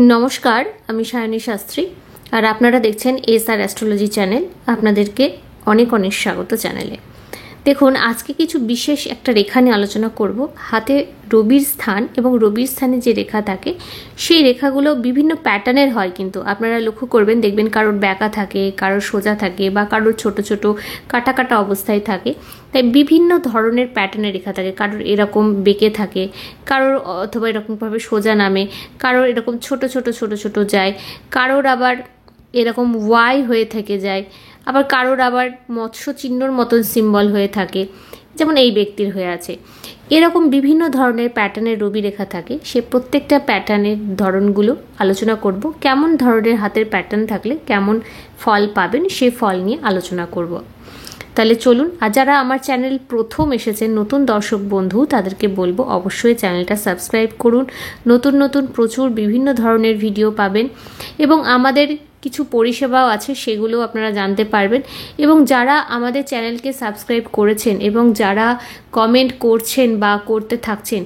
नमस्कार আমি সায়নী শাস্ত্রী আর আপনারা দেখছেন এসআর অ্যাস্ট্রোলজি চ্যানেল। আপনাদেরকে অনেক অনেক স্বাগত চ্যানেলে। দেখুন, আজকে কিছু বিশেষ একটা রেখা নিয়ে আলোচনা করব। হাতে রবির স্থান এবং রবির স্থানে যে রেখা থাকে সেই রেখাগুলো বিভিন্ন প্যাটার্নের হয়, কিন্তু আপনারা লক্ষ্য করবেন, দেখবেন কারোর ব্যাকা থাকে, কারোর সোজা থাকে বা কারোর ছোট ছোট কাটা কাটা অবস্থায় থাকে। তাই বিভিন্ন ধরনের প্যাটার্নের রেখা থাকে। কারোর এরকম বেঁকে থাকে, কারোর অথবা এরকমভাবে সোজা নামে, কারোর এরকম ছোট ছোট ছোট ছোট যায়, কারোর আবার এরকম ওয়াই হয়ে থেকে যায়, আবার কারোর আবার মৎস্য চিহ্নর মতন সিম্বল হয়ে থাকে, যেমন এই ব্যক্তির হয়ে আছে। এরকম বিভিন্ন ধরনের প্যাটার্নের রবি রেখা থাকে। সে প্রত্যেকটা প্যাটার্নের ধরনগুলো আলোচনা করব। কেমন ধরনের হাতের প্যাটার্ন থাকলে কেমন ফল পাবেন সে ফল নিয়ে আলোচনা করব। তাহলে চলুন। আর যারা আমার চ্যানেল প্রথম এসেছেন, নতুন দর্শক বন্ধু, তাদেরকে বলবো অবশ্যই চ্যানেলটা সাবস্ক্রাইব করুন। নতুন নতুন প্রচুর বিভিন্ন ধরনের ভিডিও পাবেন এবং আমাদের কিছু পরিষেবাও আছে, সেগুলো আপনারা জানতে পারবেন। এবং যারা আমাদের চ্যানেলকে সাবস্ক্রাইব করেছেন এবং যারা কমেন্ট করছেন বা করতে থাকছেন,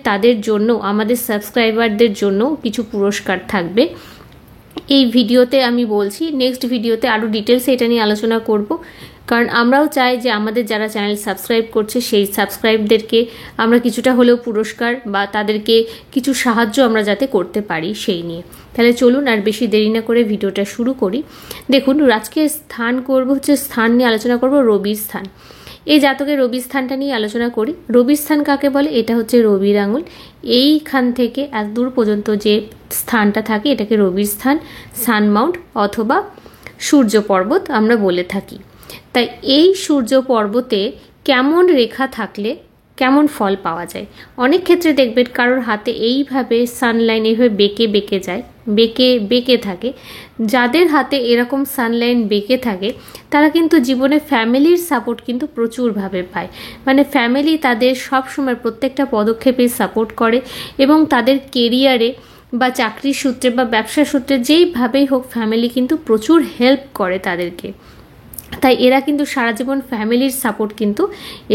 তাদের জন্য, আমাদের সাবস্ক্রাইবারদের জন্য কিছু পুরস্কার থাকবে। এই ভিডিওতে আমি বলছি, নেক্সট ভিডিওতে আরও ডিটেলসে এটা নিয়ে আলোচনা করব। কারণ আমরাও চাই যে আমাদের যারা চ্যানেল সাবস্ক্রাইব করছে সেই সাবস্ক্রাইবদেরকে আমরা কিছুটা হলেও পুরস্কার বা তাদেরকে কিছু সাহায্য আমরা যাতে করতে পারি সেই নিয়ে। তাহলে চলুন আর বেশি দেরি না করে ভিডিওটা শুরু করি। দেখুন, আজকে স্থান নিয়ে আলোচনা করব, রবির স্থান। এই জাতকের রবির স্থানটা নিয়ে আলোচনা করি। রবির স্থান কাকে বলে? এটা হচ্ছে রবির আঙুল। এইখান থেকে এত দূর পর্যন্ত যে স্থানটা থাকে এটাকে রবির স্থান, সান মাউন্ট অথবা সূর্য পর্বত আমরা বলে থাকি। তাই এই সূর্য পর্বতে কেমন রেখা থাকলে কেমন ফল পাওয়া যায়? অনেক ক্ষেত্রে দেখবেন কারোর হাতে এইভাবে সানলাইন এইভাবে বেঁকে থাকে। যাদের হাতে এরকম সানলাইন বেঁকে থাকে তারা কিন্তু জীবনে ফ্যামিলির সাপোর্ট কিন্তু প্রচুরভাবে পায়। মানে ফ্যামিলি তাদের সবসময় প্রত্যেকটা পদক্ষেপে সাপোর্ট করে এবং তাদের কেরিয়ারে বা চাকরির সূত্রে বা ব্যবসা সূত্রে যেইভাবেই হোক ফ্যামিলি কিন্তু প্রচুর হেল্প করে তাদেরকে। তাই এরা কিন্তু সারা জীবন ফ্যামিলির সাপোর্ট কিন্তু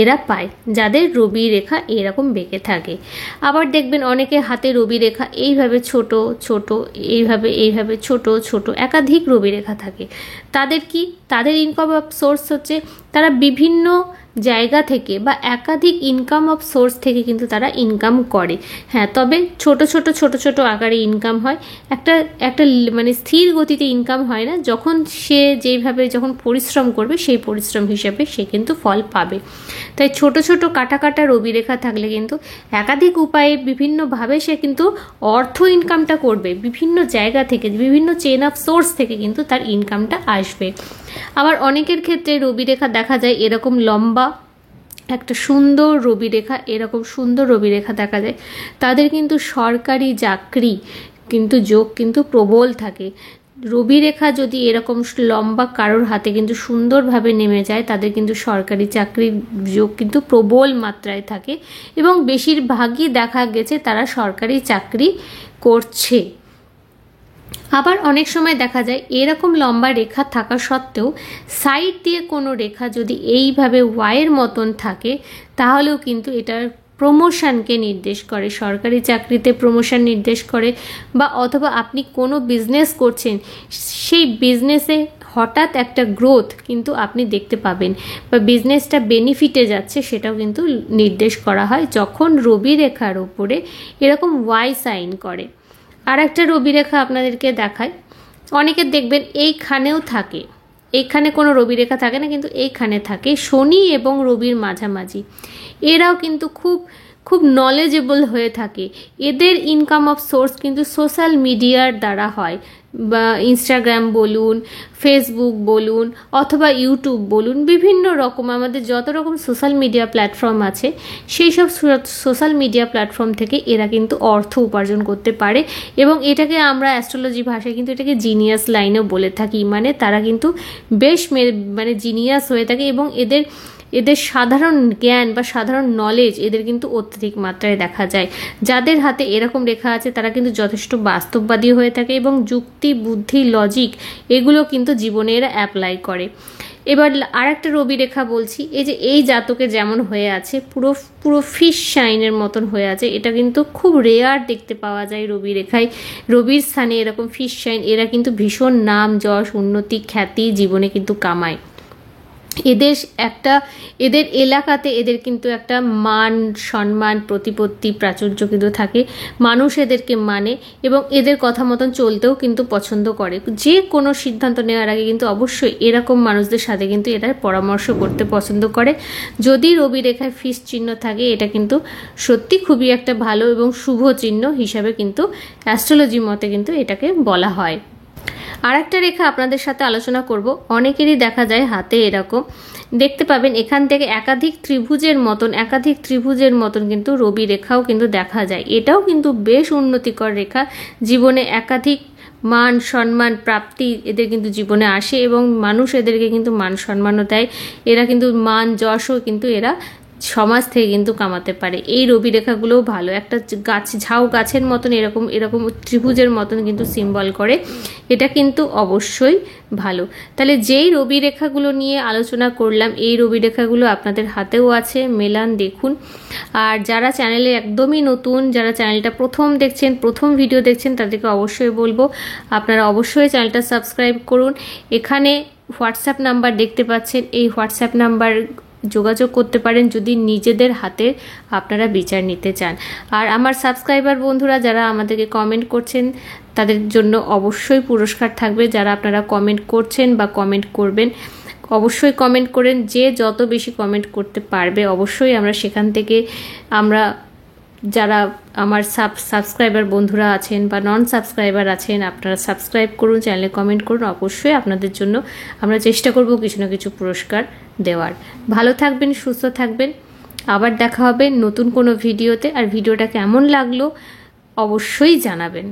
এরা পায়, যাদের রবি রেখা এরকম বেঁকে থাকে। আবার দেখবেন অনেকে হাতে রবি রেখা এইভাবে ছোট ছোট, এইভাবে ছোট ছোট একাধিক রবি রেখা থাকে। তাদের ইনকাম অফ সোর্স হচ্ছে তারা বিভিন্ন জায়গা থেকে বা একাধিক ইনকাম অফ সোর্স থেকে কিন্তু তারা ইনকাম করে। হ্যাঁ, তবে ছোট ছোট আকারে ইনকাম হয়, একটা মানে স্থির গতিতে ইনকাম হয় না। যখন পরিশ্রম করবে সেই পরিশ্রম হিসাবে সে কিন্তু ফল পাবে। তাই ছোট ছোট কাটা রবি রেখা থাকলে কিন্তু একাধিক উপায়ে বিভিন্নভাবে সে কিন্তু অর্থ ইনকামটা করবে। বিভিন্ন জায়গা থেকে, বিভিন্ন চেন অফ সোর্স থেকে কিন্তু তার ইনকামটা আসবে। আবার অনেকের ক্ষেত্রে রবি রেখা দেখা যায় এরকম লম্বা একটা সুন্দর রবি রেখা দেখা যায়। তাদের কিন্তু সরকারি চাকরি কিন্তু যোগ কিন্তু প্রবল থাকে। রবি রেখা যদি এরকম লম্বা কারোর হাতে কিন্তু সুন্দরভাবে নেমে যায়, তাদের কিন্তু সরকারি চাকরির যোগ কিন্তু প্রবল মাত্রায় থাকে এবং বেশিরভাগই দেখা গেছে তারা সরকারি চাকরি করছে। আবার অনেক সময় দেখা যায় এরকম লম্বা রেখা থাকা সত্ত্বেও সাইড দিয়ে কোনো রেখা যদি এইভাবে ওয়াইয়ের মতন থাকে, তাহলেও কিন্তু এটার প্রমোশনকে নির্দেশ করে, সরকারি চাকরিতে প্রমোশন নির্দেশ করে। বা অথবা আপনি কোনো বিজনেস করছেন, সেই বিজনেসে হঠাৎ একটা গ্রোথ কিন্তু আপনি দেখতে পাবেন বা বিজনেসটা বেনিফিটে যাচ্ছে, সেটাও কিন্তু নির্দেশ করা হয় যখন রবি রেখার ওপরে এরকম ওয়াই সাইন করে। আর একটা রবি রেখা আপনাদেরকে দেখায়, অনেকের দেখবেন এইখানেও থাকে, এইখানে কোনো রবি রেখা থাকে না কিন্তু এইখানে থাকে, শনি এবং রবির মাঝামাঝি। এরাও কিন্তু খুব নলেজেবল হয়ে থাকে। এদের ইনকাম অফ সোর্স কিন্তু সোশ্যাল মিডিয়ার দ্বারা হয়, বা ইনস্টাগ্রাম বলুন, ফেসবুক বলুন অথবা ইউটিউব বলুন, বিভিন্ন রকম আমাদের যত রকম সোশ্যাল মিডিয়া প্ল্যাটফর্ম আছে সেই সব সোশ্যাল মিডিয়া প্ল্যাটফর্ম থেকে এরা কিন্তু অর্থ উপার্জন করতে পারে। এবং এটাকে আমরা অ্যাস্ট্রোলজি ভাষায় কিন্তু এটাকে জিনিয়াস লাইনও বলে থাকি। মানে তারা কিন্তু বেশ জিনিয়াস হয়ে থাকে এবং এদের সাধারণ জ্ঞান বা সাধারণ নলেজ এদের কিন্তু অত্যধিক মাত্রায় দেখা যায়। যাদের হাতে এরকম রেখা আছে তারা কিন্তু যথেষ্ট বাস্তববাদী হয়ে থাকে এবং যুক্তি, বুদ্ধি, লজিক এগুলো কিন্তু জীবনে এরা অ্যাপ্লাই করে। এবার আর একটা রবি রেখা বলছি, এই যে এই জাতকে যেমন হয়ে আছে পুরো পুরো ফিশ শাইনের মতন হয়ে আছে, এটা কিন্তু খুব রেয়ার দেখতে পাওয়া যায় রবি রেখায়। রবির স্থানে এরকম ফিশ শাইন, এরা কিন্তু ভীষণ নাম যশ উন্নতি খ্যাতি জীবনে কিন্তু কামায়। এদের এলাকাতে এদের কিন্তু একটা মান সম্মান প্রতিপত্তি প্রাচুর্য কিন্তু থাকে, মানুষ এদেরকে মানে এবং এদের কথা মতন চলতেও কিন্তু পছন্দ করে। যে কোনো সিদ্ধান্ত নেওয়ার আগে কিন্তু অবশ্যই এরকম মানুষদের সাথে কিন্তু এরা পরামর্শ করতে পছন্দ করে। যদি রবি রেখায় ফিশ চিহ্ন থাকে, এটা কিন্তু সত্যি খুবই একটা ভালো এবং শুভ চিহ্ন হিসাবে কিন্তু অ্যাস্ট্রোলজি মতে কিন্তু এটাকে বলা হয়। আর একটা রেখা আপনাদের সাথে আলোচনা করব, অনেকেরই দেখা যায় হাতে এরকম দেখতে পাবেন, এখান থেকে একাধিক ত্রিভুজের মতন কিন্তু রবি রেখাও কিন্তু দেখা যায়। এটাও কিন্তু বেশ উন্নতিকর রেখা, জীবনে একাধিক মান সম্মান প্রাপ্তি এদের কিন্তু জীবনে আসে এবং মানুষ এদেরকে কিন্তু মান সম্মানও দেয়। এরা কিন্তু মান যশও কিন্তু এরা সমাজ থেকে কিন্তু কামাতে পারে। এই রবি রেখাগুলোও ভালো, একটা ঝাউ গাছের মতন এরকম ত্রিভুজের মতন কিন্তু সিম্বল করে, এটা কিন্তু অবশ্যই ভালো। তাহলে যেই রবি রেখাগুলো নিয়ে আলোচনা করলাম, এই রবি রেখাগুলো আপনাদের হাতেও আছে, মেলান দেখুন। আর যারা চ্যানেলে একদমই নতুন, যারা চ্যানেলটা প্রথম ভিডিও দেখছেন, তাদেরকে অবশ্যই বলবো আপনারা অবশ্যই চ্যানেলটা সাবস্ক্রাইব করুন। এখানে হোয়াটসঅ্যাপ নাম্বার দেখতে পাচ্ছেন, এই হোয়াটসঅ্যাপ নাম্বার যোগাযোগ করতে পারেন যদি নিজেদের হাতে আপনারা বিচার নিতে চান। আর আমার সাবস্ক্রাইবার বন্ধুরা যারা আমাদেরকে কমেন্ট করছেন, তাদের জন্য অবশ্যই পুরস্কার থাকবে। যারা আপনারা কমেন্ট করছেন বা কমেন্ট করবেন, অবশ্যই কমেন্ট করেন। যে যত বেশি কমেন্ট করতে পারবে, অবশ্যই আমরা সেখান থেকে যারা আমার সাবস্ক্রাইবার বন্ধুরা আছেন বা নন সাবস্ক্রাইবার আছেন, আপনারা সাবস্ক্রাইব করুন, চ্যানেলে কমেন্ট করুন। অবশ্যই আপনাদের জন্য আমরা চেষ্টা করব কিছু না কিছু পুরস্কার দেওয়ার। ভালো থাকবেন, সুস্থ থাকবেন, আবার দেখা হবে নতুন কোনো ভিডিওতে। আর ভিডিওটা কেমন লাগলো অবশ্যই জানাবেন।